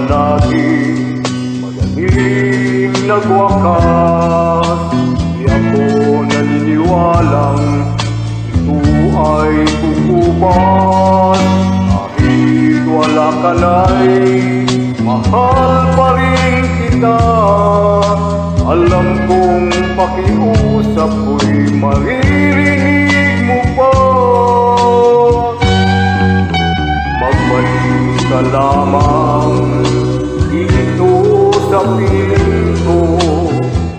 naging madaling nagwakas. Di ako naniniwalang ito ay kukupas. Kahit wala ka na'y mahal pa rin kita. Alam kong pakiusap ko'y maririnig mo pa. Magbalik ka lamang dito sa piling ko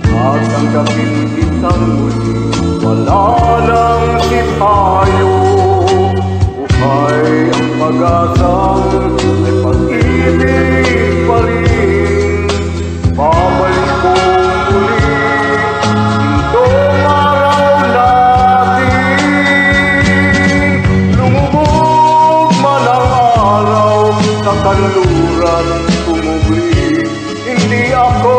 at tanggapin kitang muli. Wala nang sipayo, buhay ang pag-asang ay pag-ibig pa rin. Babalik ko muli itong araw natin. Lumubog man ang araw sa kanluran tumubli. Hindi ako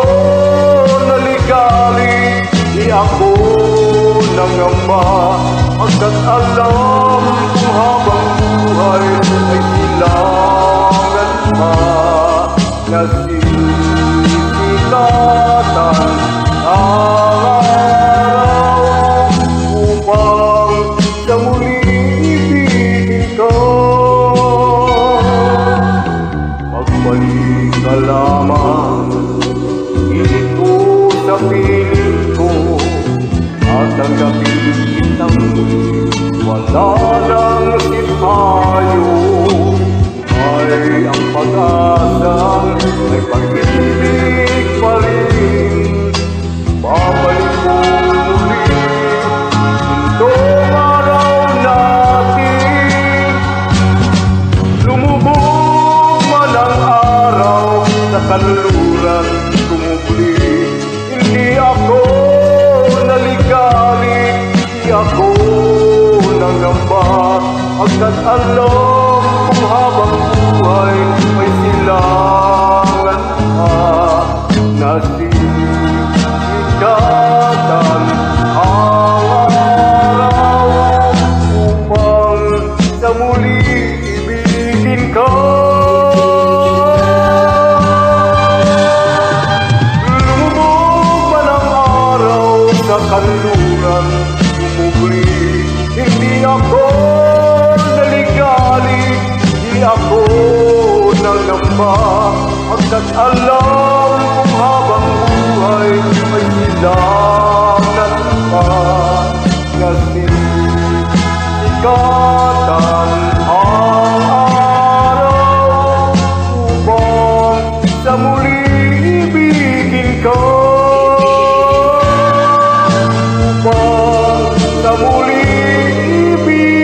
naligali, di ako nangamba, pagkat alam kung habang buhay ay silangan pa na sisikatan ang araw upang sa muli ibigin ka. Magbalik ka lamang dito sa piling ko at tanggapin kitang muli. Wala nang sipayo, ay ang pag-asang ay pag-ibig pa rin. Babalik ko muli itong araw natin. Lumubog man ang araw sa kanluran tumubli. Hindi ako naligali, di ako nangamba, pagkat alam kung habang buhay may silangan pa na sisikatan ang araw upang sa muli ibigin ka. Lumubog man ang araw sa kanluran tumubli. Hindi ako naligali, di ako nangamba, pagkat alam kung habang buhay ay silangan pa na sisikatan ang araw upang sa muli ibigin ka. Upang sa muli ibigin